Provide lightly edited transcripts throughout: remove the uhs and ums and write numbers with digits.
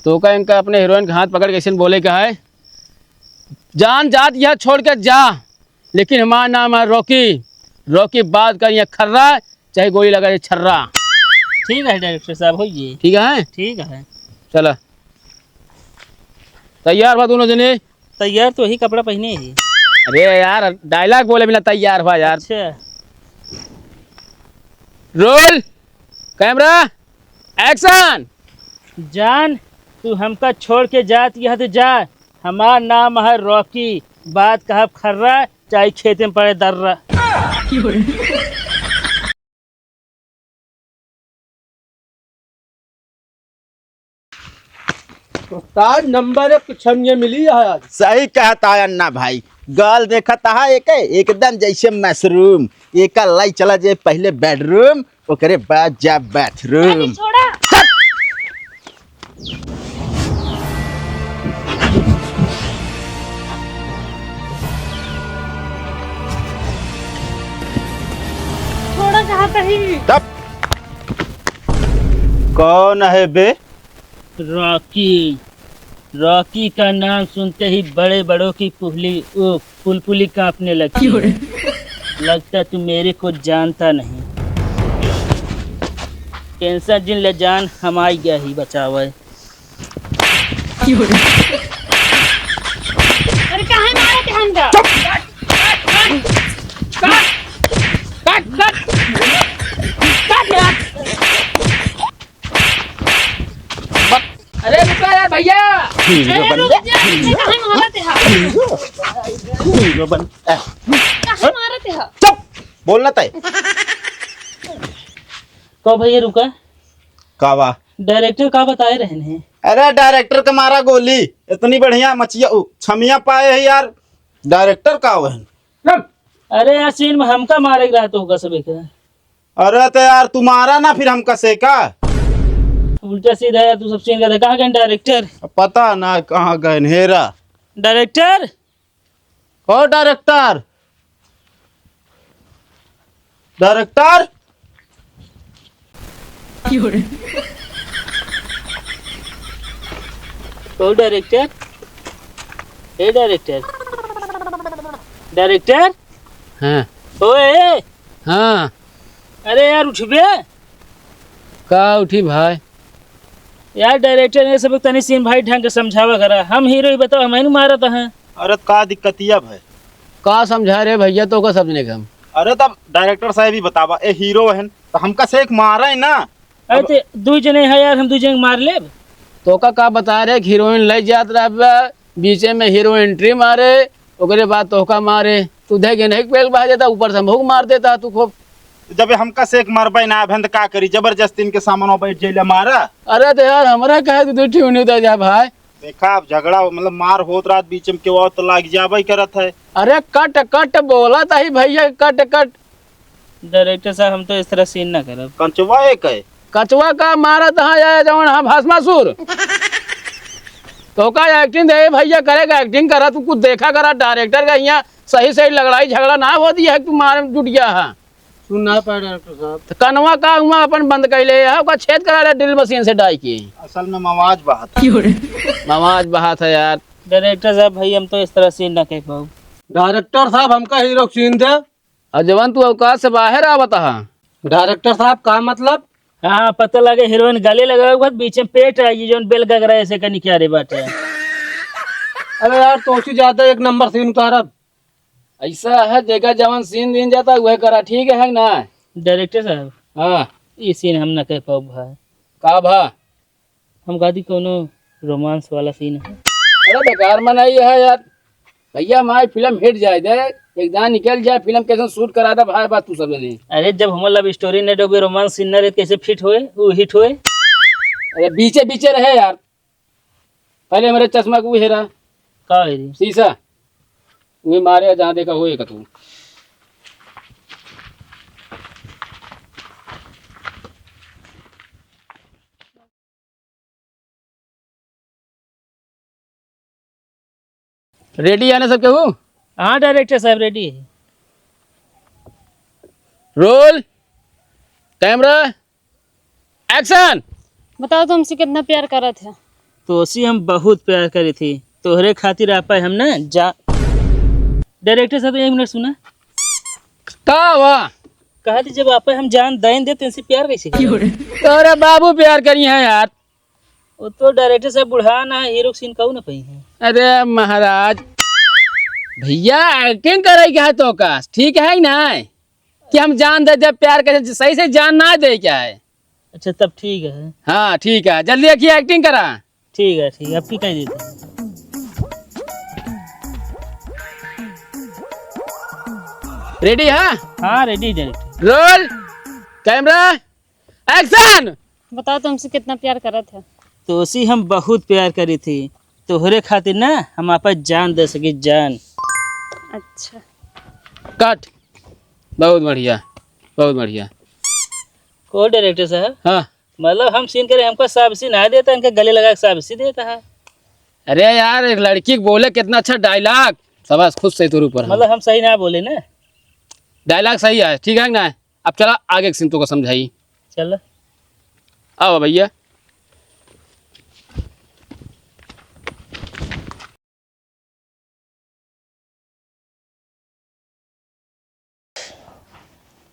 तो का इनका अपने हीरोइन का हाथ पकड़ के ऐसे बोले का है, जान जात यह छोड़ कर जा, लेकिन हमारा नाम है रॉकी। रॉकी बात कर, यह खर्रा चाहे गोली लगा छर्रा। ठीक है डायरेक्टर साहब, होइए। ठीक है, ठीक है। चला तैयार हुआ दोनों जने। तैयार तो वही कपड़ा पहने ही। अरे यार डायलॉग बोले बिना तैयार हुआ यार। अच्छा। Roll camera action. जान तू हमका छोड़ के जात यह तो जा, हमारा नाम है रॉकी। बात कहा खर्रा चाहे खेत में पड़े दर्रा। उस्ताद नंबर 1 छमिया मिली है आज। सही कहता है अन्ना भाई। गर्ल देखा था एकदम जैसे मशरूम। एक लाई चला जाए पहले बेडरूम, ओकरे बाद जा बाथरूम। थोड़ा चाहता ही। तब कौन है बे? रॉकी। रॉकी का नाम सुनते ही बड़े बड़ों की पुलपुली कांपने लगती है। लगता तू मेरे को जानता नहीं। टेंशन जिन ले जान हम आई गया ही बचावे। अरे कहाँ मारा थे हमका? अरे रुका यार भैया। हीरो बन गया। हीरो बन। चुप बोलना तय। तो भैया रुका। कावा डायरेक्टर का बताए रहने हैं। अरे डायरेक्टर का मारा गोली, इतनी बढ़िया मचिया छमिया पाए है यार। डायरेक्टर का वहन। अरे यार सीन में हमका मारे रहा तो होगा सभी का। अरे तो यार तुम्हारा ना फिर हमका से का उल्टा सीधा यार तू सब सीन का कहाँ गए डायरेक्टर? पता ना कहाँ गए हेरा। डायरेक्टर ओ डायरेक्टर डायरेक्टर ओ डायरेक्टर। ए डायरेक्टर। डायरेक्टर हाँ ओए। हाँ अरे यार उठबे का उठी भाई। यार डायरेक्टर ने सब तनी सीन भाई ढंग के समझावा करा। हम हीरो ही बताओ हमें मारा था है। अरे का दिक्कतिया भाई? का समझा रहे भैया तो का समझने का हम। अरे तब डायरेक्टर साहब ही बतावा ए हीरो है तो हमका से एक मारा है ना। अरे ते दू जने है यार, हम दू जने मार ले। तो का बता रहे हीरोइन ले जात रहा, बीचे में हीरो एंट्री मारे, ओकरे बाद तोहका मारे। तू देखे नहीं पेल बहा देता, ऊपर से हमको मार देता तू खूब। जब हमका से एक मरबई ना भंद का करी, जबरदस्ती इनके सामान बैठ जाइले मारा। अरे तो यार हमारा कहे तू ठीक नहीं होता जा भाई। देखा अब झगड़ा मतलब मार होत रात बीच में के तो लाग जाबई करत है। अरे कट कट बोला था ही भैया, कट कट। डायरेक्टर साहब हम तो इस तरह सीन ना करब। कंचवा एक है कचवा का मारा था जाए जवन हाँ भस्मासुर। तो का एक्टिंग दे भैया करेगा, एक्टिंग करा तू कुछ देखा करा। डायरेक्टर का यहाँ सही सही लड़ाई झगड़ा ना हो दिया है, तू मारे में जुट गया है। सुनना पड़ा डायरेक्टर साहब। तो कनवा का हुआ अपन बंद कर ले है, उसका छेद करा ले ड्रिल मशीन से डाई की। असल में मवाज बात आवाज बहात है यार। डायरेक्टर साहब भाई हम तो इस तरह सीन ना कह पाऊ। डायरेक्टर साहब हमका हीरो सीन दे। और जवन तू अवकाश से बाहर आ बता। डायरेक्टर साहब का मतलब? हाँ पता लगे हीरोइन गले लगा हुआ बीच में पेट आई जो बेल गगरा ऐसे का निकारे बाटे। अरे यार तो ज्यादा एक नंबर सीन उतारब। ऐसा है देखा जवन सीन दिन जाता वह करा, ठीक है ना डायरेक्टर साहब? हाँ ये सीन हम ना कह पाऊ भाई। का भा हम गादी कोनो रोमांस वाला सीन है। अरे बेकार मनाई है यार भैया। हमारी फिल्म हिट जाए दे, एकदम निकल जाए फिल्म, कैसे शूट करा था भाई बात तू सब ने। अरे जब हम लव स्टोरी ने डोबे रोमांस सीन न रहे कैसे फिट हुए वो हिट हुए। अरे बीचे बीचे रहे यार। पहले मेरे चश्मा को हेरा का है रे? शीशा वही मारे जहाँ देखा हुए का तू। रेडी आने सब केहू? हाँ डायरेक्टर साहब रेडी है। Roll camera action. बताओ तुमसे कितना प्यार कर रहे थे। तो उसी हम बहुत प्यार करी थी, तोहरे खातिर आपा हम ना जा। डायरेक्टर साहब 1 मिनट सुना। का हुआ? कहा थी जब आपा हम जान दें दे तुमसे प्यार कैसे करें? तोरे बाबू प्यार करी है यार। वो तो डायरेक्टर साहब बुढ़ा ना हीरो सीन कहू ना पही है। अरे महाराज भैया एक्टिंग करे क्या है तो का ठीक है ना कि हम जान दे जब प्यार करे सही से जान ना दे क्या है। अच्छा तब ठीक है। हाँ ठीक है जल्दी देखिए एक्टिंग करा। ठीक है आपकी कह देते हैं। रेडी है? हाँ ready director. Roll camera action. बताओ तुमसे कितना प्यार करा था। तो उसी हम बहुत प्यार करी थी, तोहरे खातिर ना हम आपा जान दे सकी जान। अच्छा कट। बहुत बढ़िया बहुत बढ़िया। को डायरेक्टर साहब हाँ मतलब हम सीन करे हमको शाबाशी ना देता, इनका गले लगा के शाबाशी देता है। अरे यार एक लड़की को बोले कितना अच्छा डायलॉग। शाबाश खुश से तोर ऊपर। मतलब हम सही ना बोले ना। डायलॉग सही है ठीक है ना। अब चला आगे के सीन तो को समझाई। चलो आओ भैया।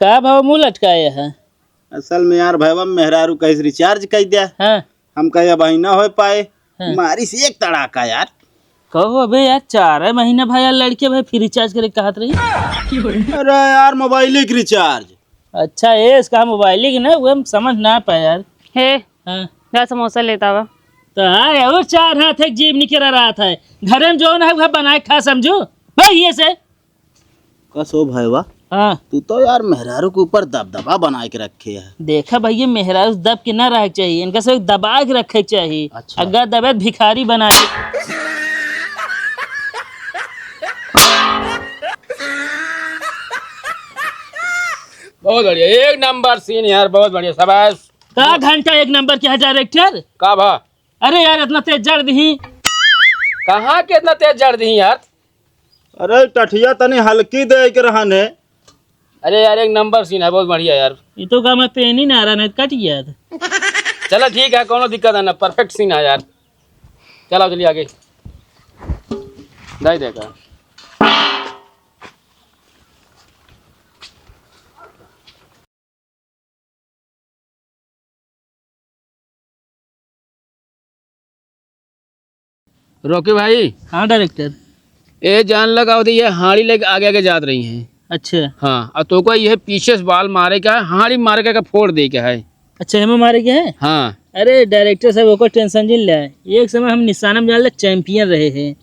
का भाव मुँह लटकाया है? असल में यार भैया मेहरारू कैसे रिचार्ज कर दिया, हाँ हम कहे अब ही ना हो पाए। हाँ। मारी से एक तड़ाका यार। कहो अबे यार 4 महीना भाई यार लड़के भाई फिर रिचार्ज करे कहत रही। अरे यार मोबाइल की रिचार्ज। अच्छा ये इसका मोबाइल की ना वो हम समझ ना पाए यार। हे हाँ जा समोसा लेता हुआ। तो हाँ और 4 हाथ एक जीव निकल रहा था घर में जो ना है बनाए खा समझो भाई ये से। कसो भैया हाँ तू तो यार मेहरारू के ऊपर दबदबा बना के रखे है। देखा भैया मेहरारू दब के ना रखे चाहिए, इनका सब दबा के रखे चाहिए। अच्छा। अगर दबे तो भिखारी बना दे। बहुत बढ़िया एक नंबर सीन यार बहुत बढ़िया शाबाश। का घंटा 1 नंबर के है डायरेक्टर। का भा अरे यार इतना तेज जड़ दी। कहाँ के इतना तेज जड़ दी यार। अरे टठिया तनी हल्की दे के रहने। अरे यार एक नंबर सीन है बहुत बढ़िया यार। ये तो का मैं पेन ही ना आ रहा नहीं कट गया था। चलो ठीक है कोनो दिक्कत है ना परफेक्ट सीन है यार। चलो चलिए आगे। नहीं देखा रोके भाई। हाँ डायरेक्टर। ए जान लगा होती ये हाड़ी लेके आगे आगे जात रही हैं। अच्छा हाँ और तो को ये पीछे से बाल मारे का है हाड़ी मार के का फोड़ दे के है। अच्छा हमें मारे क्या है? हाँ अरे डायरेक्टर साहब वो टेंशन जिल रहा है। एक समय हम निशाना में जान चैंपियन रहे हैं,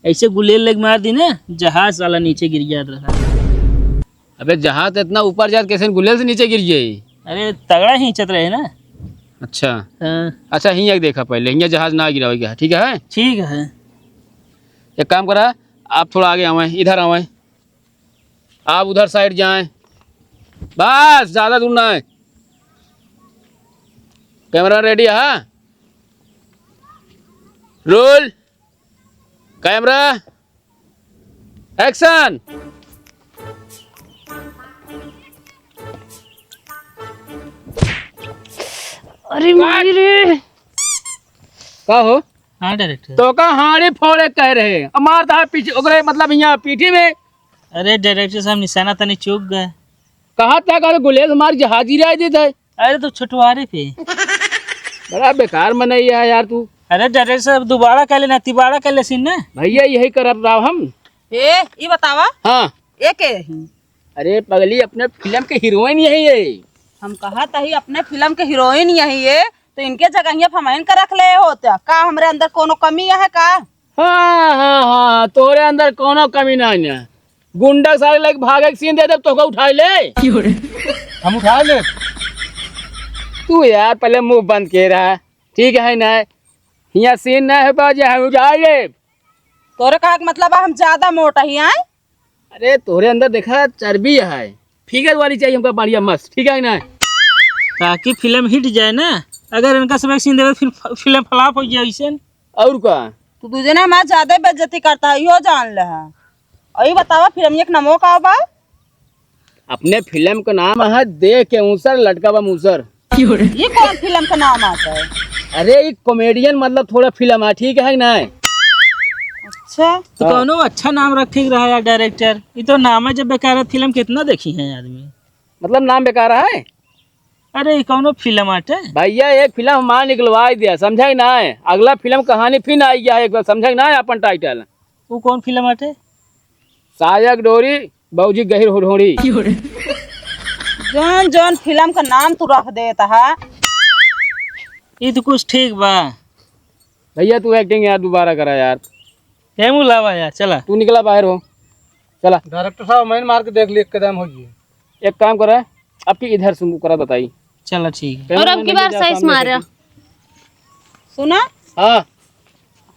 ऐसे गुलेल लग मार दी ना जहाज वाला नीचे गिर जाता रहा। अबे जहाज इतना ऊपर जात कैसे गुलेल से नीचे गिर जाये। अरे तगड़ा ही चत रहे ना। अच्छा हाँ अच्छा हियाँ देखा पहले हियाँ जहाज ना गिरा गया ठीक है। ठीक है। एक काम करा आप थोड़ा आगे आवें इधर आवें आप उधर साइड जाएं बस ज़्यादा दूर ना है। कैमरा रेडी है? हाँ रोल कैमरा एक्शन। अरे मेरे का हो हाँ डायरेक्टर। तो का हाड़ी फोड़े कह रहे हैं मारता है पीछे ओकरे मतलब यहाँ पीठी में। अरे डायरेक्टर साहब निशाना तनी चूक गए। कहा था का गुलेल हमारी जहाज गिरा दी थे। अरे तो छुटवारे पे। बड़ा बेकार मनई है यार तू। अरे डायरेक्टर साहब दोबारा कर लेना तिबारा कर ले ना। भैया यही करब रहा हम। ये बतावा हाँ ये के रही? अरे पगली अपने फिल्म के हीरोइन यही है। हम कहा तही अपने फिल्म के हीरोइन यही है तो इनके जगह फमाइन कर रख ले होता का हमरे अंदर कोनो कमी है का? हाँ हाँ हाँ तोरे अंदर कोनो कमी नहीं है। गुंडा सारे लेके भागे के सीन दे दे तो उठा ले। हम उठा ले। तू यार पहले मुंह बंद के रहा ठीक है ना। यहाँ सीन ना है बाजे हम उठा ले। तोरे कहा के मतलब हम ज्यादा मोटा ही आए? अरे तोरे अंदर देखा चर्बी है फिगर वाली चाहिए हमको बढ़िया मस्त ठीक है ना। ताकि फिल्म हिट जाए ना। अगर इनका सब सीन देवे फिर फिल्म फ्लॉप हो जाए ऐसे। और का तू तुझे ना हमारा ज्यादा बेइज्जती करता है यो जान ले है। और ये बतावा फिल्म एक नमो का बा? अपने फिल्म का नाम है देख के ऊसर लटका बा मूसर। ये कौन फिल्म का नाम आता है? अरे ये कॉमेडियन मतलब थोड़ा फिल्म है, ठीक है ना? अच्छा तो कौनो अच्छा नाम रखे रहा यार डायरेक्टर। ये तो नाम है जब बेकार है, फिल्म कितना देखी है आदमी। मतलब नाम बेकार है? अरे ये कौनो फिल्म आटे भैया एक फिल्म हमारा निकलवा दिया, समझा ना? अगला फिल्म कहानी फिर आई गया है, एक बार समझा ना? अपन टाइटल वो कौन फिल्म आटे? सायक डोरी बाबूजी गहिर होड़ी। जौन जौन फिल्म का नाम तू रख देता है। ये तो कुछ ठीक बा। भैया तू एक्टिंग यार दोबारा करा यार, हेमू लावा यार, चला तू निकला बाहर हो, चला। डायरेक्टर साहब मैंने मार के देख लिया, कदम हो गई। एक काम करा, अब की इधर से करा बताई। चला ठीक है। और अब की बार सही मारा। सुना हाँ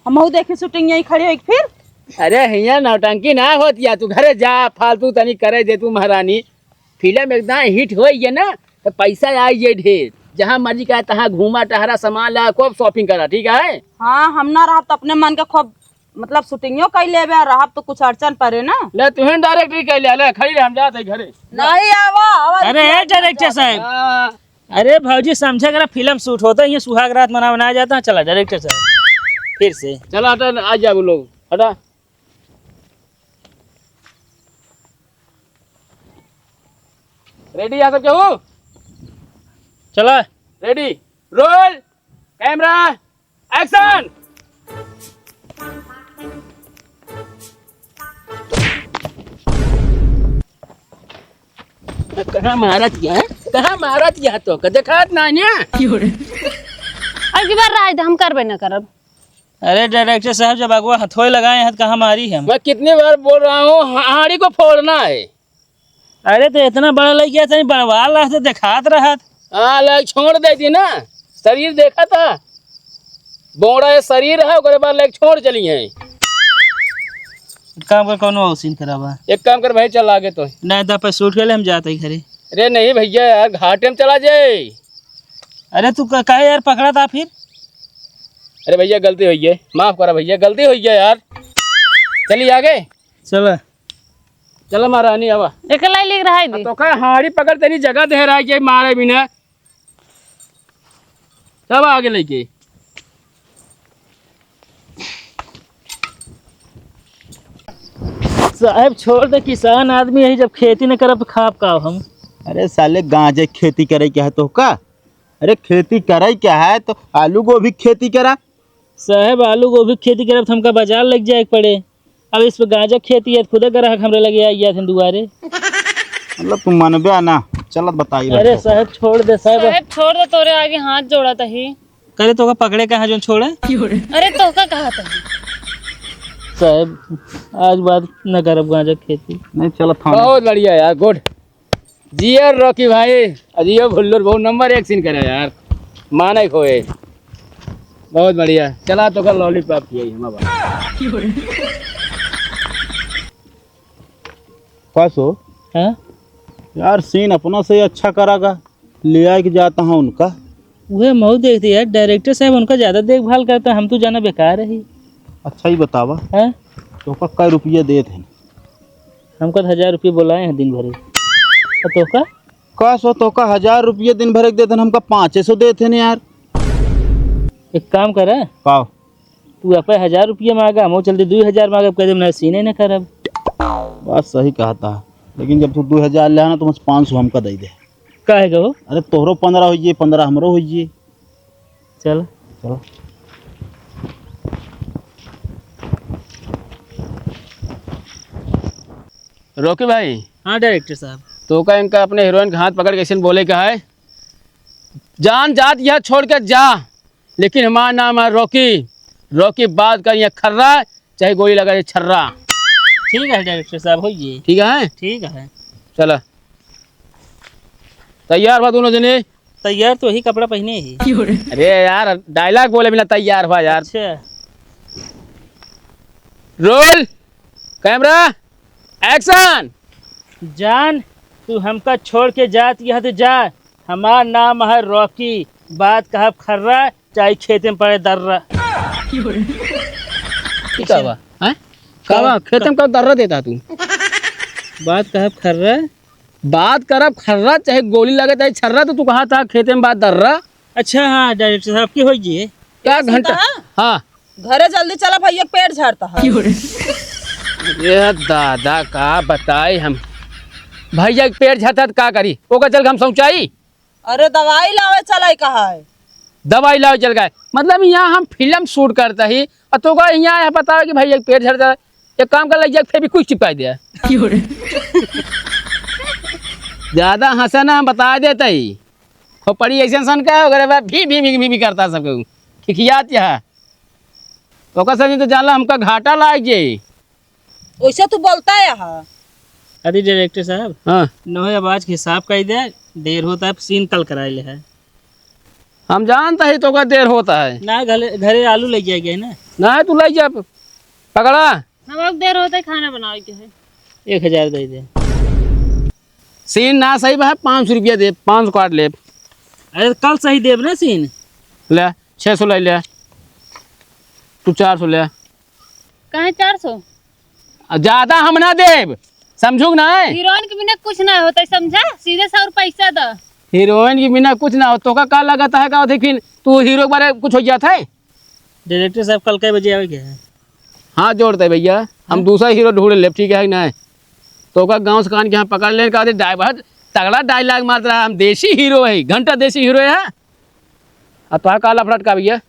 हम देखे शूटिंग यही खड़ी हुई फिर। अरे हिया नौटंकी ना होती है, तू घरे जा, फालतू तनी करे दे तू महारानी। फिल्म एकदम हिट हो ना तो पैसा आई ढेर, जहाँ मर्जी का तहाँ घूमा टहरा, सामान ला, खूब शॉपिंग करा, ठीक है? हाँ हम ना रहा तो अपने मन का खूब मतलब शूटिंगो कर ले रहा तो कुछ अड़चन पड़े ना। ले तुम्हें डायरेक्टरी कर ले, खड़ी रह, हम जाते घरे। नहीं आवा अरे डायरेक्टर साहब, हाँ, अरे भाजी समझा करा फिल्म शूट होता है, ये सुहाग रात मनाया जाता है। चला डायरेक्टर साहब फिर से। चलो हटा, आ जा वो लोग, हटा। रेडी यहाँ सब केहू? चला रेडी, रोल कैमरा एक्शन। कहाँ मारा दिया है, कहाँ मारा दिया तो देखात ना अब की बार राय हम करबे न करब। अरे डायरेक्टर साहब, जब अगवा हथौड़ी लगाए हैं तो कहाँ मारी है? मैं कितनी बार बोल रहा हूँ हाड़ी को फोड़ना है। अरे तो इतना बड़ा लग गया था, बढ़वा रहा था, दिखात रहा था। हाँ लग छोड़ देती ना, शरीर देखा था, बोड़ा शरीर है, उसके बाद लेग छोड़ चली है। काम कर कौन सीन करावा? एक काम कर भाई, चल आगे तो। नहीं तो पर शूट कर ले, हम जाते ही घरे। अरे नहीं भैया यार, घाटे में चला जाए। अरे तू कहे यार पकड़ा था फिर? अरे भैया गलती हुई है, माफ करा भैया, गलती हुई है यार। चलिए आगे, चला चलो महारानी आवा। एकला लिख रहा है दी। तो का हाड़ी पकड़ तेरी जगह दे रहा है कि मारे बिना, सब आगे लेके। साहब छोड़ दे, किसान आदमी है, जब खेती न करब तो खाब का हम। अरे साले गांजे खेती करे क्या है तो का? अरे खेती करे क्या है तो आलू गोभी खेती करा। साहब आलू गोभी खेती करब तो हमका बाजार लग जाए पड़े। अब इस पर गांजा खेती है, खुदे ग्राहक हमरे लगे आइया थे दुआरे। मतलब तुम मनबे ना, चलत बताई। अरे साहब छोड़ दे साहब। साहब छोड़ दे, तोरे आगे हाथ जोड़ा था ही। करे तो का पकड़े कहाँ जो छोड़े? अरे तो का कहा था? साहब आज बात न करब गांजा खेती। नहीं चलो थाने। बहुत बढ़िया यार, गुड। जियो रॉकी भाई, जियो भुल्लर, बहुत नंबर 1 सीन करे यार, माने खोए। बहुत बढ़िया, चला तो कर लॉलीपॉप किए हमारा। कैसो हाँ यार, सीन अपना से ही अच्छा करागा, ले आए के जाता हूँ उनका। वह मऊ देखते यार, डायरेक्टर साहब उनका ज्यादा देखभाल करता है, हम तो जाना बेकार है ही। अच्छा ही बतावा, हाँ तो का कै रुपये देते हैं? हमको 1000 रुपये बुलाए हैं दिन भर। तो का कैसो तो का 1000 रुपये दिन भर देते हैं, हमका 500 देते हैं यार। एक काम कर, पाओ तू आप 1000 रुपये मांगा, हम चलते 2000 मांगा, कह दे मैं सीने न करब। बात सही कहता है, लेकिन जब तू 2000 ले आना तो मुझे 500 हमका दे दे। काहे गो? अरे तोहरो 15 होइए, 15 हमरो होइए। चल चलो रॉकी भाई, हाँ डायरेक्टर साहब। तो का इनका अपने हीरोइन का हाथ पकड़ के ऐसे बोले का है, जान जात यह छोड़ के जा, लेकिन हमारा नाम है रॉकी। रॉकी बात कर यहाँ खर्रा, चाहे गोली लगा ये छर्रा। ठीक है डायरेक्टर साहब, होइए। ठीक है, ठीक है। चला तैयार हुआ दोनों जने? तैयार तो वही कपड़ा पहने ही। अरे यार डायलॉग बोले बिना तैयार हुआ यार। अच्छा रोल कैमरा एक्शन। जान, तू हमका छोड़ के जात यह तो जा, हमार नाम है रॉकी। बात कहा खर्रा, चाहे खेते में पड़े दर्रा। खेत में कब दर्रा देता तू? बात कहा खर्रा, बात करब खर्रा, चाहे गोली लगे चाहे छर्रा, तो तू कहा था खेते में बात दर्रा। अच्छा हाँ डायरेक्टर साहब की होइए। क्या घंटा हाँ घरे जल्दी चला भैया पेट झड़ता है। ये दादा का बताए हम भैया के पेट झटा का करी ओका चल के हम समझाई अरे दवाई लावे चला कहा है। दवाई लाओ चल गए मतलब यहाँ हम फिल्म शूट करता ही और तो का यहाँ पता है कि भैया के पेट झड़ता है एक काम कर लीजिए फिर भी कुछ चिपका दिया ज्यादा हंसा ना हम बता देते ही खोपड़ी ऐसे सन का अगर भी करता सबको खिखियात यहाँ तो का समझ तो जानला हमका घाटा लाग जाए वैसे तू बोलता है यहाँ। अरे डायरेक्टर साहब हाँ नोहे आवाज के हिसाब कर दे, देर होता है सीन कल कराए ले है हम जानता ही तो का देर होता है ना। घरे आलू ले जाएगा ना। ना तू लाई जा पकड़ा हम लोग देर होता है खाना बनाए के है। 1000 दे दे। सीन ना सही बा 500 रुपया दे 500 काट ले अरे कल सही देव ना सीन। ले 600 ले ले तू 400 ले कहे 400 ज्यादा हम ना देब समझू ना हीरोइन के बिना कुछ ना होता है समझा सीधे 100 पैसा द। हीरोइन के बिना कुछ ना हो तो का लगाता है का फिर तू हीरो के बारे कुछ हो जाता है। डायरेक्टर साहब कल कै बजे आवे है? हाँ जोड़ते भैया हम दूसरा हीरो ढूंढ ले ठीक है ना तो का गाँव से कान के यहाँ पकड़ ले का ड्राइवर तगड़ा डायलॉग मारता रहा हम देसी हीरो है घंटा देसी हीरो है। अब तो काला फलट का भैया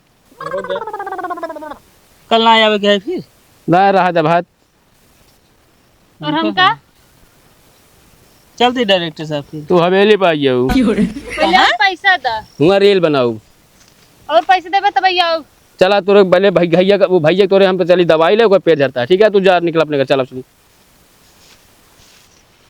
कल ना आवे है फिर ना रहा था भात और हम का चलते डायरेक्टर साहब फिर। तू हवेली पे आई जाऊ पहले और पैसा द हुआ रील बनाऊ और पैसे देबे तब आओ। चला तोरे भले भैया वो भैया तोरे हम पे चली दवाई ले पेट झड़ता है ठीक है तू जा निकल अपने घर चला सुन